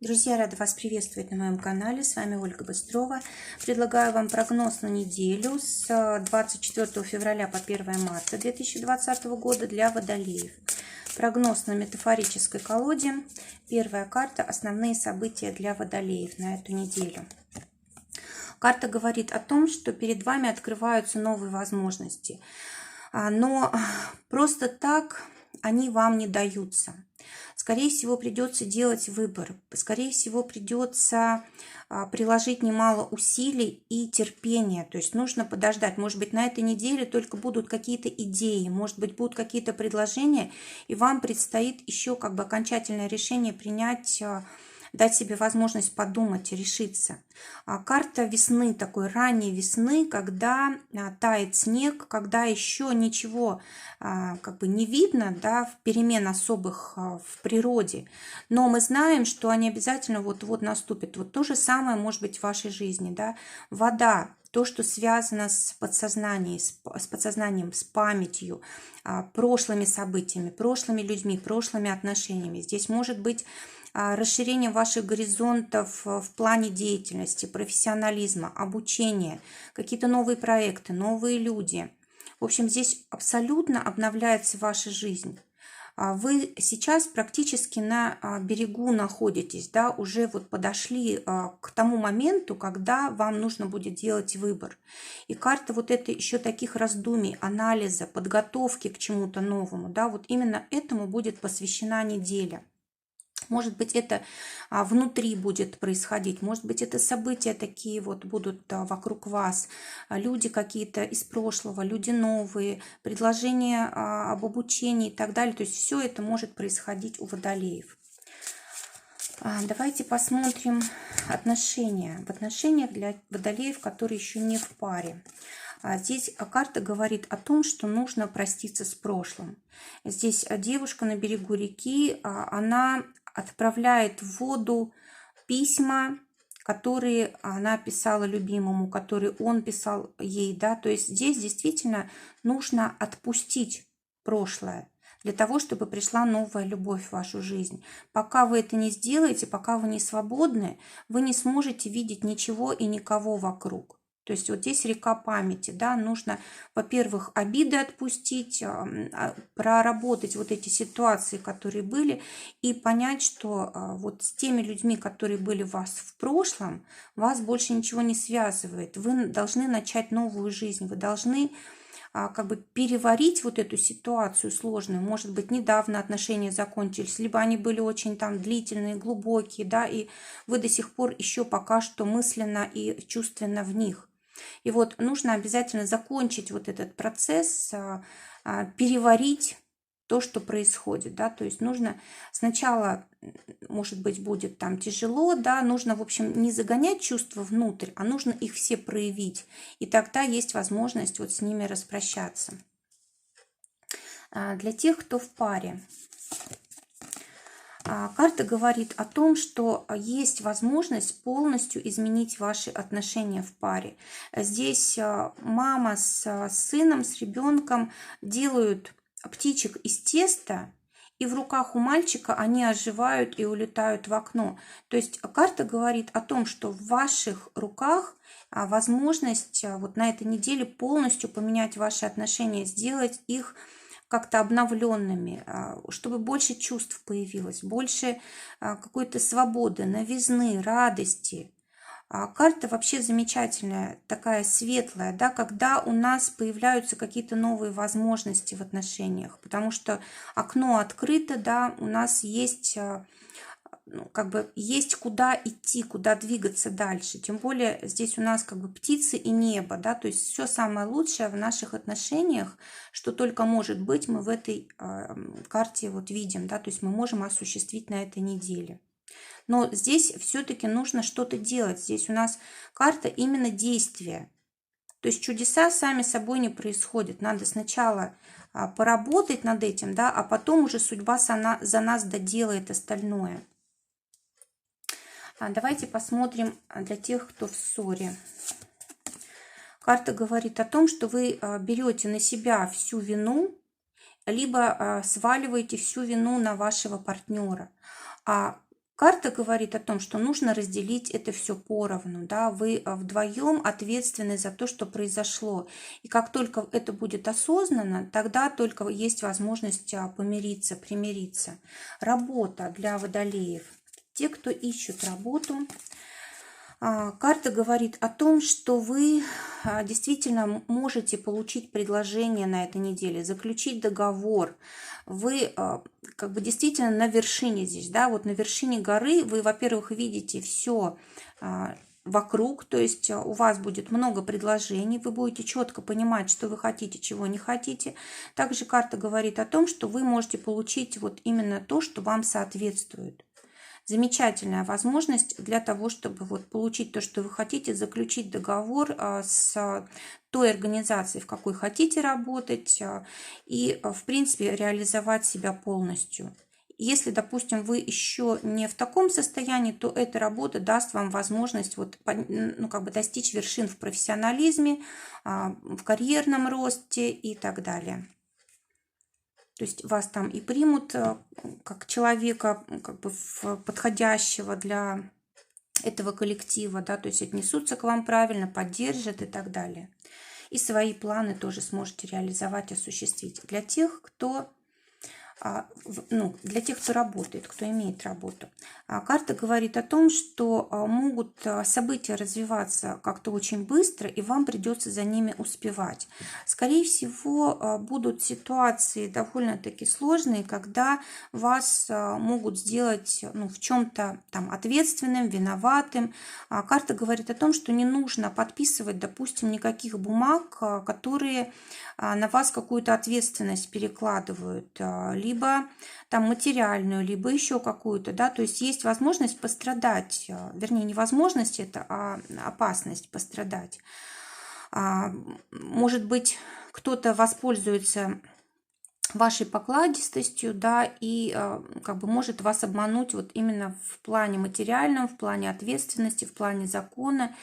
Друзья, рада вас приветствовать на моем канале. С вами Ольга Быстрова. Предлагаю вам прогноз на неделю с 24 февраля по 1 марта 2020 года для водолеев. Прогноз на метафорической колоде. Первая карта – основные события для водолеев на эту неделю. Карта говорит о том, что перед вами открываются новые возможности. Но просто так они вам не даются. Скорее всего, придется делать выбор. Скорее всего, придется приложить немало усилий и терпения. То есть нужно подождать. Может быть, на этой неделе только будут какие-то идеи, может быть, будут какие-то предложения, и вам предстоит еще окончательное решение принять, дать себе возможность подумать, решиться. Карта весны, такой ранней весны, когда тает снег, когда еще ничего не видно, да, перемен особых в природе. Но мы знаем, что они обязательно вот-вот наступят. Вот то же самое может быть в вашей жизни. Да? Вода, то, что связано с подсознанием, с памятью, прошлыми событиями, прошлыми людьми, прошлыми отношениями. Здесь может быть расширение ваших горизонтов в плане деятельности, профессионализма, обучения, какие-то новые проекты, новые люди. В общем, здесь абсолютно обновляется ваша жизнь. Вы сейчас практически на берегу находитесь, да, уже вот подошли к тому моменту, когда вам нужно будет делать выбор. И карта вот это еще таких раздумий, анализа, подготовки к чему-то новому, да, вот именно этому будет посвящена неделя. Может быть, это внутри будет происходить, может быть, это события такие вот будут вокруг вас, люди какие-то из прошлого, люди новые, предложения об обучении и так далее. То есть все это может происходить у водолеев. Давайте посмотрим отношения. В отношениях для водолеев, которые еще не в паре. Здесь карта говорит о том, что нужно проститься с прошлым. Здесь девушка на берегу реки, она отправляет в воду письма, которые она писала любимому, которые он писал ей. Да? То есть здесь действительно нужно отпустить прошлое для того, чтобы пришла новая любовь в вашу жизнь. Пока вы это не сделаете, пока вы не свободны, вы не сможете видеть ничего и никого вокруг. То есть вот здесь река памяти, да, нужно, во-первых, обиды отпустить, проработать вот эти ситуации, которые были, и понять, что вот с теми людьми, которые были у вас в прошлом, вас больше ничего не связывает. Вы должны начать новую жизнь, вы должны переварить вот эту ситуацию сложную. Может быть, недавно отношения закончились, либо они были очень там длительные, глубокие, да, и вы до сих пор еще пока что мысленно и чувственно в них. И вот нужно обязательно закончить вот этот процесс, переварить то, что происходит, да, то есть нужно сначала, может быть, будет там тяжело, да, нужно, в общем, не загонять чувства внутрь, а нужно их все проявить, и тогда есть возможность вот с ними распрощаться. Для тех, кто в паре. Карта говорит о том, что есть возможность полностью изменить ваши отношения в паре. Здесь мама с сыном, с ребенком делают птичек из теста, и в руках у мальчика они оживают и улетают в окно. То есть карта говорит о том, что в ваших руках возможность вот на этой неделе полностью поменять ваши отношения, сделать их как-то обновленными, чтобы больше чувств появилось, больше какой-то свободы, новизны, радости. Карта вообще замечательная, такая светлая, да, когда у нас появляются какие-то новые возможности в отношениях, потому что окно открыто, да, у нас есть есть куда идти, куда двигаться дальше. Тем более здесь у нас птицы и небо, да, то есть все самое лучшее в наших отношениях, что только может быть, мы в этой карте вот видим, да, то есть мы можем осуществить на этой неделе. Но здесь все-таки нужно что-то делать. Здесь у нас карта именно действия. То есть чудеса сами собой не происходят. Надо сначала поработать над этим, да, а потом уже судьба за нас доделает остальное. Давайте посмотрим для тех, кто в ссоре. Карта говорит о том, что вы берете на себя всю вину, либо сваливаете всю вину на вашего партнера. Карта говорит о том, что нужно разделить это все поровну, да, вы вдвоем ответственны за то, что произошло. И как только это будет осознанно, тогда только есть возможность помириться, примириться. Работа для водолеев. Те, кто ищут работу, карта говорит о том, что вы действительно можете получить предложение на этой неделе, заключить договор. Вы как бы действительно на вершине здесь, да, вот на вершине горы вы, во-первых, видите все вокруг, то есть у вас будет много предложений, вы будете четко понимать, что вы хотите, чего не хотите. Также карта говорит о том, что вы можете получить вот именно то, что вам соответствует. Замечательная возможность для того, чтобы вот получить то, что вы хотите, заключить договор с той организацией, в какой хотите работать, и, в принципе, реализовать себя полностью. Если, допустим, вы еще не в таком состоянии, то эта работа даст вам возможность вот, ну, как бы достичь вершин в профессионализме, в карьерном росте и так далее. То есть вас там и примут как человека, как бы подходящего для этого коллектива, да, то есть отнесутся к вам правильно, поддержат и так далее. И свои планы тоже сможете реализовать, осуществить. Для тех, кто для тех, кто работает, кто имеет работу. Карта говорит о том, что могут события развиваться как-то очень быстро, и вам придется за ними успевать. Скорее всего, будут ситуации довольно-таки сложные, когда вас могут сделать в чем-то там ответственным, виноватым. Карта говорит о том, что не нужно подписывать, допустим, никаких бумаг, которые на вас какую-то ответственность перекладывают, либо там материальную, либо еще какую-то, да, то есть есть возможность пострадать, вернее, не возможность это, а опасность пострадать. Может быть, кто-то воспользуется вашей покладистостью, да, и как бы может вас обмануть вот именно в плане материальном, в плане ответственности, в плане закона.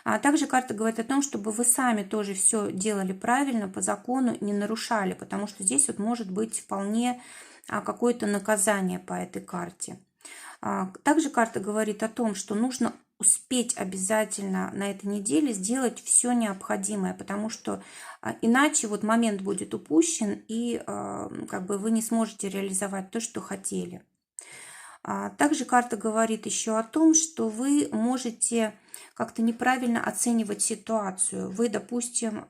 А также карта говорит о том, чтобы вы сами тоже все делали правильно, по закону, не нарушали, потому что здесь вот может быть вполне какое-то наказание по этой карте. Также карта говорит о том, что нужно успеть обязательно на этой неделе сделать все необходимое, потому что иначе вот момент будет упущен, и как бы вы не сможете реализовать то, что хотели. Также карта говорит еще о том, что вы можете как-то неправильно оценивать ситуацию. Вы, допустим,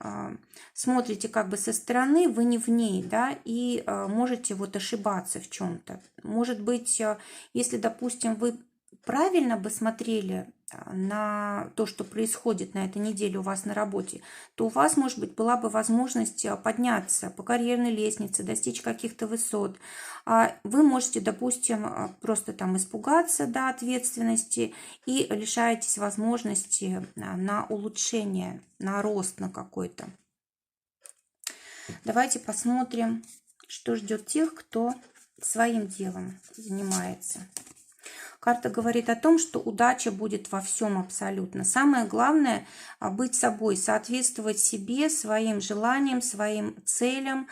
смотрите как бы со стороны, вы не в ней, да, и можете вот ошибаться в чем-то. Может быть, если, допустим, вы правильно бы смотрели на то, что происходит на этой неделе у вас на работе, то у вас, может быть, была бы возможность подняться по карьерной лестнице, достичь каких-то высот. Вы можете, допустим, просто там испугаться, да, ответственности и лишаетесь возможности на улучшение, на рост на какой-то. Давайте посмотрим, что ждет тех, кто своим делом занимается. Карта говорит о том, что удача будет во всем абсолютно. Самое главное – быть собой, соответствовать себе, своим желаниям, своим целям,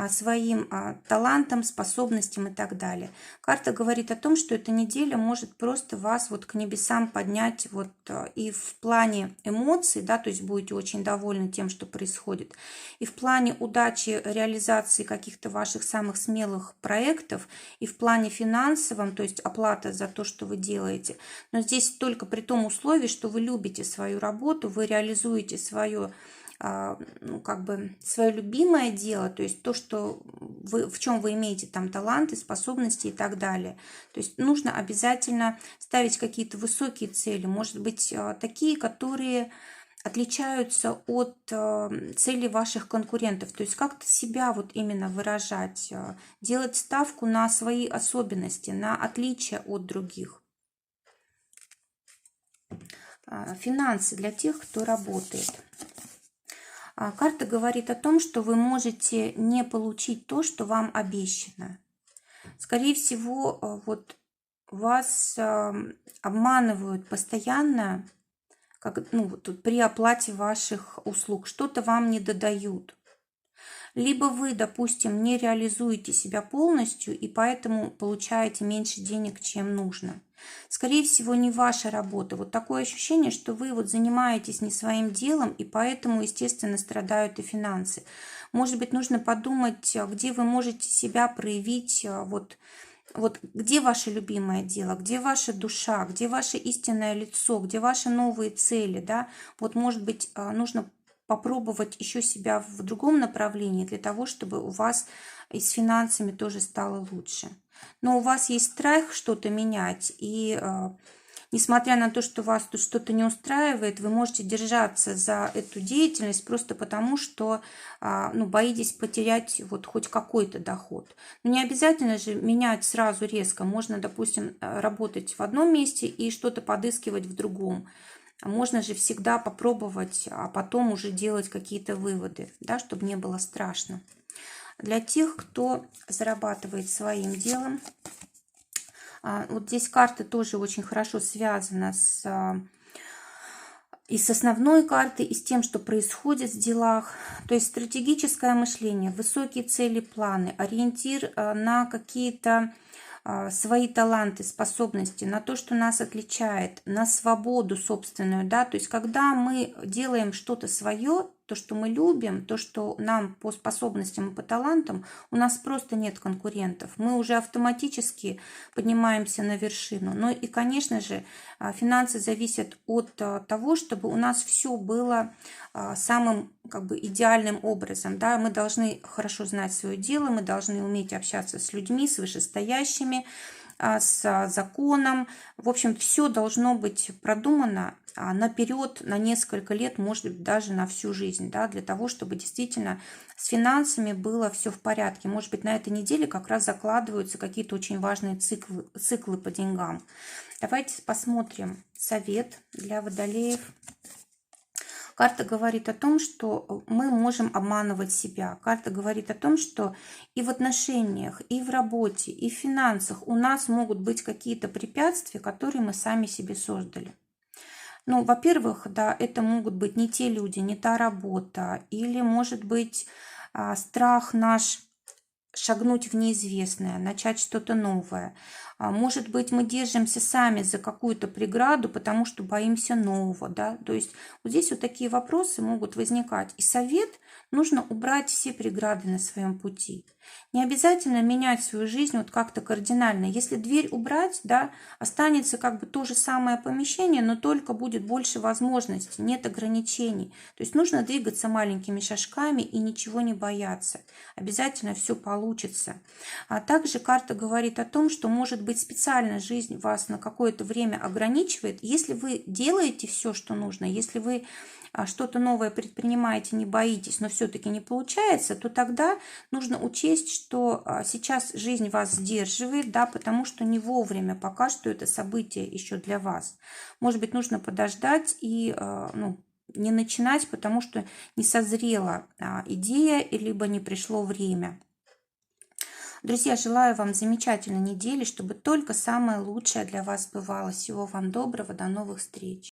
своим талантам, способностям и так далее. Карта говорит о том, что эта неделя может просто вас вот к небесам поднять вот и в плане эмоций, да, то есть будете очень довольны тем, что происходит, и в плане удачи реализации каких-то ваших самых смелых проектов, и в плане финансовом, то есть оплата за то, что вы делаете. Но здесь только при том условии, что вы любите свою работу, вы реализуете свое как бы свое любимое дело, то есть то, что вы, в чем вы имеете там таланты, способности и так далее. То есть нужно обязательно ставить какие-то высокие цели, может быть, такие, которые отличаются от целей ваших конкурентов. То есть как-то себя вот именно выражать, делать ставку на свои особенности, на отличия от других. Финансы для тех, кто работает. Карта говорит о том, что вы можете не получить то, что вам обещано. Скорее всего, вот вас обманывают постоянно, как, при оплате ваших услуг. Что-то вам не додают. Либо вы, допустим, не реализуете себя полностью и поэтому получаете меньше денег, чем нужно. Скорее всего, не ваша работа. Вот такое ощущение, что вы вот занимаетесь не своим делом, и поэтому, естественно, страдают и финансы. Может быть, нужно подумать, где вы можете себя проявить, вот где ваше любимое дело, где ваша душа, где ваше истинное лицо, где ваши новые цели, да? Вот, может быть, нужно попробовать еще себя в другом направлении для того, чтобы у вас и с финансами тоже стало лучше. Но у вас есть страх что-то менять, и несмотря на то, что вас тут что-то не устраивает, вы можете держаться за эту деятельность просто потому, что ну, боитесь потерять вот хоть какой-то доход. Но не обязательно же менять сразу резко. Можно, допустим, работать в одном месте и что-то подыскивать в другом. Можно же всегда попробовать, а потом уже делать какие-то выводы, да, чтобы не было страшно. Для тех, кто зарабатывает своим делом, вот здесь карта тоже очень хорошо связана и с основной картой, и с тем, что происходит в делах. То есть стратегическое мышление, высокие цели, планы, ориентир на какие-то свои таланты, способности, на то, что нас отличает, на свободу собственную, да, то есть когда мы делаем что-то свое, то, что мы любим, то, что нам по способностям и по талантам, у нас просто нет конкурентов. Мы уже автоматически поднимаемся на вершину. Ну и, конечно же, финансы зависят от того, чтобы у нас все было самым как бы идеальным образом. Да? Мы должны хорошо знать свое дело, мы должны уметь общаться с людьми, с вышестоящими, с законом. В общем, все должно быть продумано наперед, на несколько лет, может быть, даже на всю жизнь, да, для того, чтобы действительно с финансами было все в порядке. Может быть, на этой неделе как раз закладываются какие-то очень важные циклы по деньгам. Давайте посмотрим совет для водолеев. Карта говорит о том, что мы можем обманывать себя. Карта говорит о том, что и в отношениях, и в работе, и в финансах у нас могут быть какие-то препятствия, которые мы сами себе создали. Ну, во-первых, да, это могут быть не те люди, не та работа, или, может быть, страх наш шагнуть в неизвестное, начать что-то новое. Может быть, мы держимся сами за какую-то преграду, потому что боимся нового, да. То есть вот здесь вот такие вопросы могут возникать. И совет: нужно убрать все преграды на своем пути. Не обязательно менять свою жизнь вот как-то кардинально. Если дверь убрать, да, останется как бы то же самое помещение, но только будет больше возможностей, нет ограничений. То есть нужно двигаться маленькими шажками и ничего не бояться. Обязательно все получится. А также карта говорит о том, что, может быть, специально жизнь вас на какое-то время ограничивает. Если вы делаете все, что нужно, если вы что-то новое предпринимаете, не боитесь, но все-таки не получается, то тогда нужно учесть, что сейчас жизнь вас сдерживает, да, потому что не вовремя пока что это событие еще для вас. Может быть, нужно подождать и не начинать, потому что не созрела идея, либо не пришло время. Друзья, желаю вам замечательной недели, чтобы только самое лучшее для вас бывало. Всего вам доброго, до новых встреч.